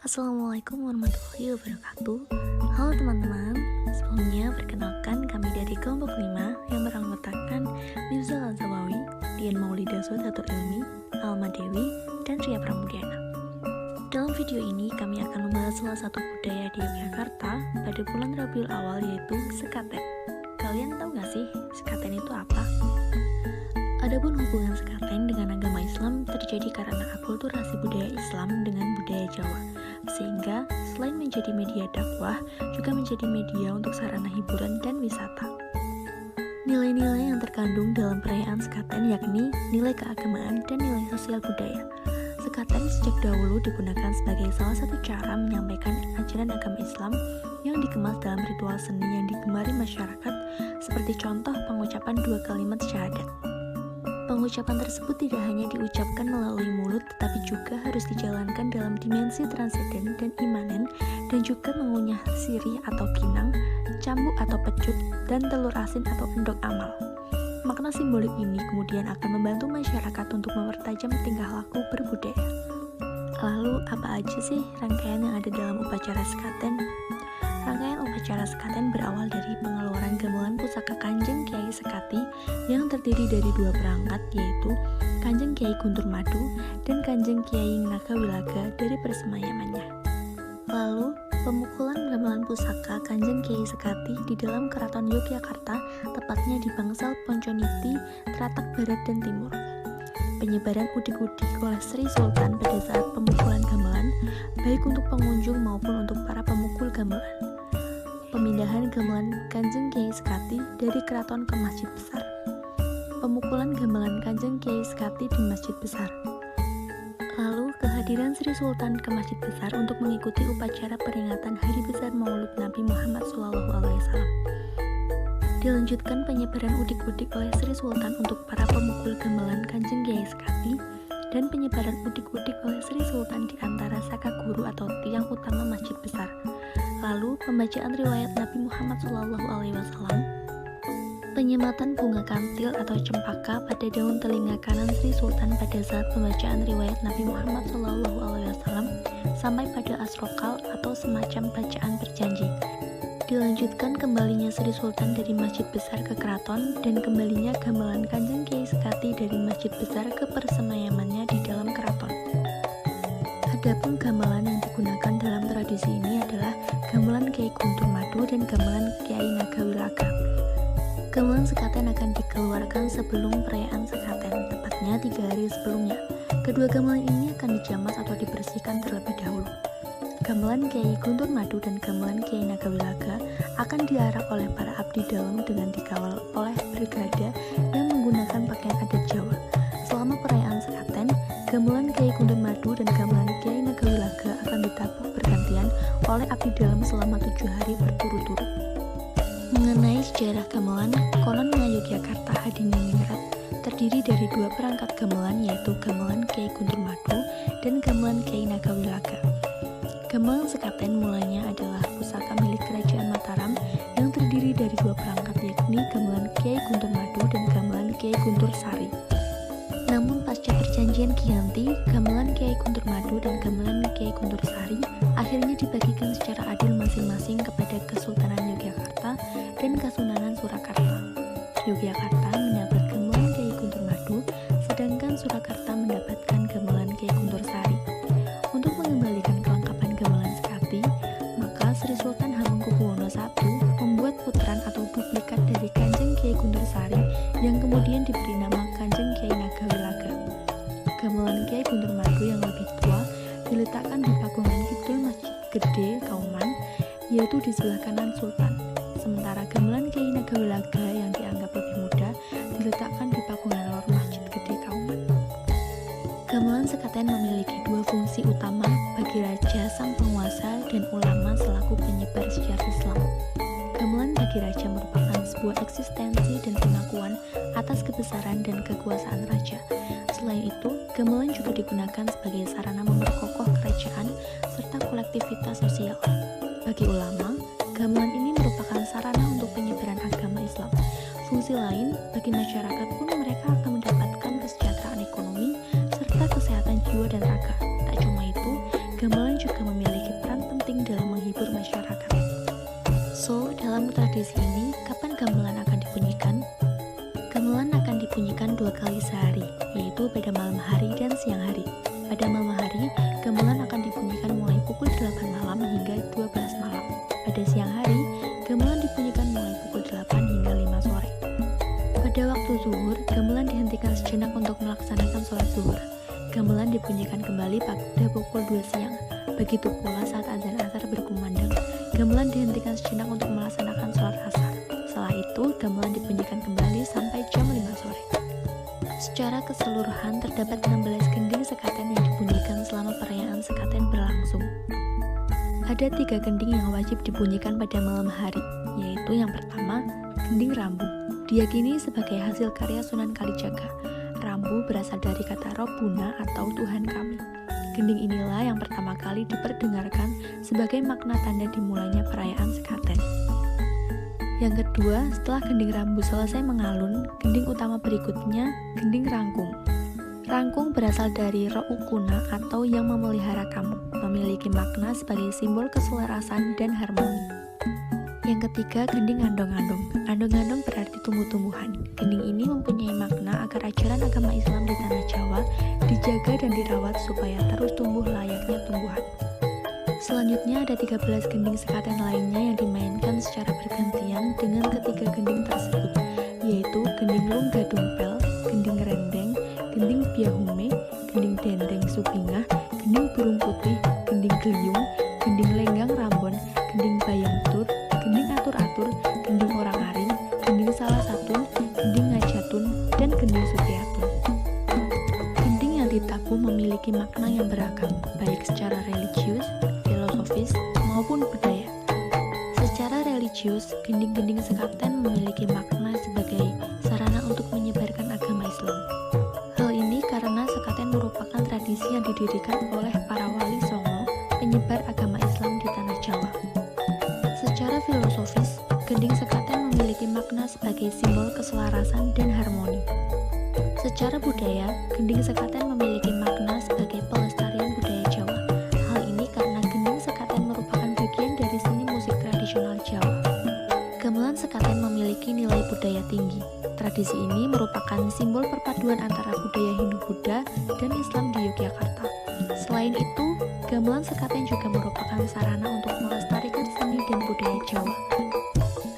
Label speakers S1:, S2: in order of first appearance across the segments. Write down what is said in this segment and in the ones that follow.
S1: Assalamualaikum warahmatullahi wabarakatuh. Halo teman-teman, sebelumnya perkenalkan kami dari kelompok 5 yang beranggotakan Mifzal Azawawi, Dian Maulida Sodhatul Ilmi, Alma Dewi, dan Ria Pramudiana. Dalam video ini kami akan membahas salah satu budaya di Yogyakarta pada bulan Rabiul Awal, yaitu sekaten. Kalian tahu gak sih sekaten itu apa? Adapun hubungan sekaten dengan agama Islam terjadi karena akulturasi budaya Islam dengan budaya Jawa, sehingga selain menjadi media dakwah, juga menjadi media untuk sarana hiburan dan wisata. Nilai-nilai yang terkandung dalam perayaan sekaten yakni nilai keagamaan dan nilai sosial budaya. Sekaten sejak dahulu digunakan sebagai salah satu cara menyampaikan ajaran agama Islam yang dikemas dalam ritual seni yang digemari masyarakat, seperti contoh pengucapan 2 kalimat syahadat. Pengucapan tersebut tidak hanya diucapkan melalui mulut, tetapi juga harus dijalankan dalam dimensi transenden dan imanen, dan juga mengunyah sirih atau pinang, cambuk atau pecut, dan telur asin atau endog amal. Makna simbolik ini kemudian akan membantu masyarakat untuk mempertajam tingkah laku berbudaya. Lalu, apa aja sih rangkaian yang ada dalam upacara sekaten? Rangkaian upacara sekaten berawal dari pengeluaran gamelan pusaka Kanjeng Kiai Sekati yang terdiri dari 2 perangkat, yaitu Kanjeng Kiai Guntur Madu dan Kanjeng Kiai Nagawilaga dari persemayamannya. Lalu, pemukulan gamelan pusaka Kanjeng Kiai Sekati di dalam Keraton Yogyakarta, tepatnya di Bangsal Ponconiti, Teratak Barat dan Timur. Penyebaran udik-udik oleh Sri Sultan pada saat pemukulan gamelan, baik untuk pengunjung maupun untuk para pemukul gamelan. Pemindahan gamelan Kanjeng Kiai Sekati dari keraton ke masjid besar. Pemukulan gamelan Kanjeng Kiai Sekati di masjid besar. Lalu kehadiran Sri Sultan ke masjid besar untuk mengikuti upacara peringatan Hari Besar Maulid Nabi Muhammad SAW. Dilanjutkan penyebaran udik-udik oleh Sri Sultan untuk para pemukul gamelan Kanjeng Kiai Sekati, dan penyebaran udik-udik oleh Sri Sultan di antara saka guru atau tiang utama masjid besar. Lalu pembacaan riwayat Nabi Muhammad SAW, penyematan bunga kantil atau cempaka pada daun telinga kanan Sri Sultan pada saat pembacaan riwayat Nabi Muhammad SAW, sampai pada asrokal atau semacam bacaan berjanji. Dilanjutkan kembalinya Sri Sultan dari masjid besar ke keraton, dan kembalinya gamelan Kanjeng Kiai Sekati dari masjid besar ke persemayamannya di dalam keraton. Adapun gamelan yang digunakan dalam tradisi ini adalah gamelan Kiai Guntur Madu dan gamelan Kiai Nagawilaga. Gamelan sekaten akan dikeluarkan sebelum perayaan sekaten, tepatnya 3 hari sebelumnya. Kedua gamelan ini akan dijamas atau dibersihkan terlebih dahulu. Gamelan Kiai Guntur Madu dan gamelan Kiai Nagawilaga akan diarak oleh para abdi dalam dengan dikawal oleh brigade yang menggunakan pakaian adat Jawa. Selama perayaan sekaten, gamelan Kiai Guntur Madu dan gamelan Kiai Nagawilaga akan ditabuh bergantian oleh abdi dalam selama 7 hari berturut-turut. Mengenai sejarah gamelan, kononnya Yogyakarta Hadiningrat terdiri dari 2 perangkat gamelan, yaitu gamelan Kiai Guntur Madu dan gamelan Kiai Nagawilaga. Gamelan sekaten mulanya adalah pusaka milik Kerajaan Mataram yang terdiri dari 2 perangkat, yakni gamelan Kiai Guntur Madu dan gamelan Kiai Guntur Sari. Namun pasca perjanjian Giyanti, gamelan Kiai Guntur Madu dan gamelan Kiai Guntur Sari akhirnya dibagikan secara adil masing-masing kepada Kesultanan Yogyakarta dan Kasunanan Surakarta. Yogyakarta mendapat gamelan Kiai Guntur Madu, sedangkan Surakarta mendapatkan gamelan Kiai Guntur Sari. Untuk mengembalikan kelengkapan gamelan sekati, maka Sri Sultan Hamengkubuwono I membuat putran atau duplikat dari Kanjeng Kiai Guntur Sari yang kemudian diberi nama Kanjeng Kiai Nagawilaga. Gamelan Kiai Guntur Madu yang lebih tua diletakkan di pagungan kidul Masjid Gede Kauman, yaitu di sebelah kanan Sultan. Sementara gamelan Kiai Nagawilaga yang dianggap lebih muda diletakkan di pagungan lor Masjid Gede Kauman. Gamelan sekaten memiliki 2 fungsi utama bagi raja sang penguasa dan ulama selaku penyebar sejarah Islam. Gamelan bagi raja merupakan sebuah eksistensi dan pengakuan atas kebesaran dan kekuasaan raja. Selain itu, gamelan juga digunakan sebagai sarana memperkokoh kerajaan serta kolektivitas sosial. Bagi ulama, gamelan ini merupakan sarana untuk penyebaran agama Islam. Fungsi lain, bagi masyarakat pun mereka akan mendapatkan kesejahteraan ekonomi serta kesehatan jiwa dan raga. Tak cuma itu, gamelan juga memiliki menghibur masyarakat. So, dalam tradisi ini, kapan gamelan akan dibunyikan? Gamelan akan dibunyikan 2 kali sehari, yaitu pada malam hari dan siang hari. Pada malam hari, gamelan akan dibunyikan mulai pukul 8 malam hingga 12 malam. Pada siang hari, gamelan dibunyikan mulai pukul 8 hingga 5 sore. Pada waktu zuhur, gamelan dihentikan sejenak untuk melaksanakan sholat zuhur. Gamelan dibunyikan kembali pada pukul 2 siang. Begitu pula saat azan asar berkumandang, gamelan dihentikan sejenak untuk melaksanakan sholat asar. Setelah itu, gamelan dibunyikan kembali sampai jam 5 sore. Secara keseluruhan, terdapat 16 gending sekaten yang dibunyikan selama perayaan sekaten berlangsung. Ada 3 gending yang wajib dibunyikan pada malam hari, yaitu yang pertama, gending rambu. Diyakini sebagai hasil karya Sunan Kalijaga. Rambu berasal dari kata Robbuna atau Tuhan kami. Gending inilah yang pertama kali diperdengarkan sebagai makna tanda dimulainya perayaan sekaten. Yang kedua, setelah gending rambu selesai mengalun, gending utama berikutnya, gending rangkung. Rangkung berasal dari Ro'ukuna atau yang memelihara kamu, memiliki makna sebagai simbol keselarasan dan harmoni. Yang ketiga, gending andong-andong. Andong-andong berarti tumbuh-tumbuhan. Gending ini mempunyai makna agar ajaran agama Islam di tanah Jawa dijaga dan dirawat supaya terus tumbuh layaknya tumbuhan. Selanjutnya ada 13 gending sekaten lainnya yang dimainkan secara bergantian dengan ketiga gending tersebut, yaitu gending lungga dumpel, gending rendeng, gending biahume, gending dendeng subingah, gending burung putih, gending gliyung, gending lenggang rambon, gending bayang tur, gending atur-atur, gending orang aring, gending salah satun, gending ngajatun, dan gending supiatun. Gending yang ditabuh memiliki makna yang beragam, baik secara religius, filosofis, maupun budaya. Secara religius, gending-gending sekaten memiliki makna sebagai sarana untuk menyebarkan agama Islam. Hal ini karena sekaten merupakan tradisi yang didirikan oleh para wali songo, penyebar agama Islam di tanah Jawa. Secara filosofis, gending sekaten memiliki makna sebagai simbol keselarasan dan harmoni. Secara budaya, gending sekaten memiliki makna sebagai pelestarian budaya Jawa. Hal ini karena gending sekaten merupakan bagian dari seni musik tradisional Jawa. Gamelan sekaten memiliki nilai budaya tinggi. Tradisi ini merupakan simbol perpaduan antara budaya Hindu-Buddha dan Islam di Yogyakarta. Selain itu, gamelan sekaten juga merupakan sarana untuk melestarikan seni dan budaya Jawa.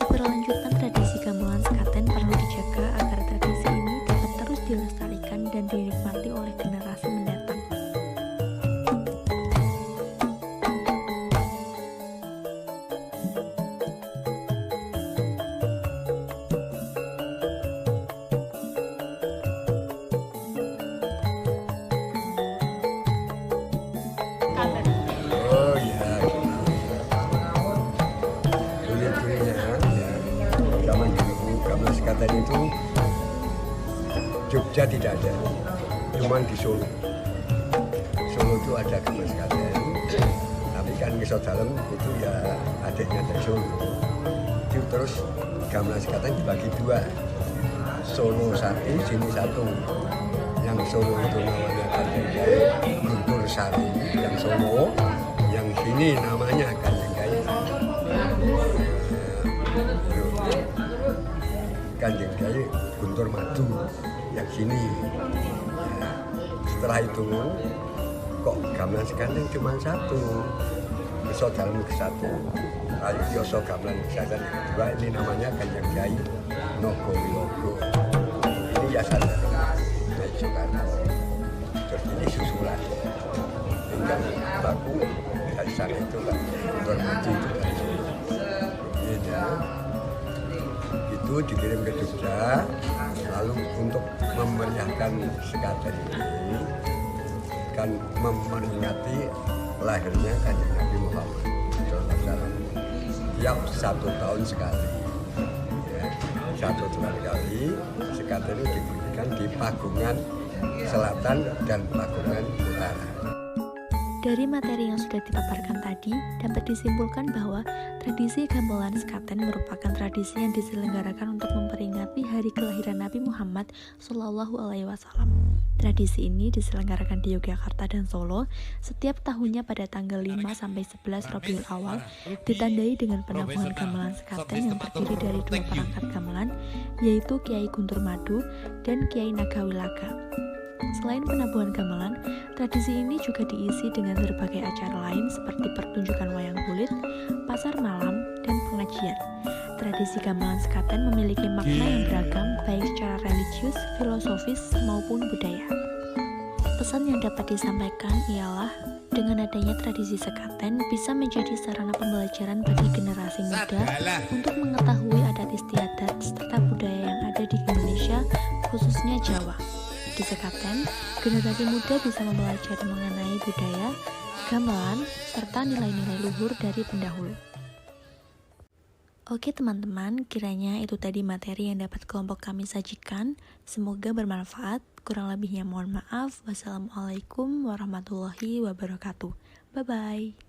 S1: Keberlanjutan tradisi gamelan sekaten perlu dijaga agar tradisi ini dapat terus dilestarikan dan dinikmati oleh generasi mendatang.
S2: Sekaten itu Jogja tidak ada, cuma di Solo. Solo itu ada gamelan sekaten, tapi kan Ngisor Dalem itu ya adiknya dari Solo. Itu terus gamelan sekaten dibagi 2, Solo 1, sini 1. Yang Solo itu namanya Kanjeng Kyai Guntur Sari, yang Solo, yang sini namanya Kanjeng Kyai Kanjeng Kyai Guntur Madu, yang sini. Ya, setelah itu kok gamelan sekaten cuma 1, Ngisor Dalem 1. Ayo Yoso gamelan sekaten yang kedua ini namanya Kanjeng Kyai Nogo Wilogo. Ini yayasan dari Soekarno. Terus ini susulan. Tinggal baku dari sana itu Pak Guntur Madu itu dari sini. Itu dikirim ke Jogja, lalu untuk memeriahkan sekaten ini kan memperingati lahirnya Kanjeng Nabi Muhammad SAW. Tiap 1 tahun sekali, ya, 1 tahun sekali sekaten itu dibunyikan di Pagungan Selatan dan Pagungan Utara.
S1: Dari materi yang sudah dipaparkan tadi, dapat disimpulkan bahwa tradisi gamelan sekaten merupakan tradisi yang diselenggarakan untuk memperingati hari kelahiran Nabi Muhammad SAW. Tradisi ini diselenggarakan di Yogyakarta dan Solo setiap tahunnya pada tanggal 5 sampai 11 Rabiul Awal, ditandai dengan penabuhan gamelan sekaten yang terdiri dari 2 perangkat gamelan, yaitu Kiai Guntur Madu dan Kiai Nagawilaga. Selain penabuhan gamelan, tradisi ini juga diisi dengan berbagai acara lain seperti pertunjukan wayang kulit, pasar malam, dan pengajian. Tradisi gamelan sekaten memiliki makna yang beragam baik secara religius, filosofis, maupun budaya. Pesan yang dapat disampaikan ialah dengan adanya tradisi sekaten bisa menjadi sarana pembelajaran bagi generasi muda untuk mengetahui adat istiadat serta budaya yang ada di Indonesia, khususnya Jawa. Di sekaten, generasi muda bisa mempelajari mengenai budaya, gamelan, serta nilai-nilai luhur dari pendahulu. Oke teman-teman, kiranya itu tadi materi yang dapat kelompok kami sajikan. Semoga bermanfaat. Kurang lebihnya mohon maaf. Wassalamualaikum warahmatullahi wabarakatuh. Bye-bye.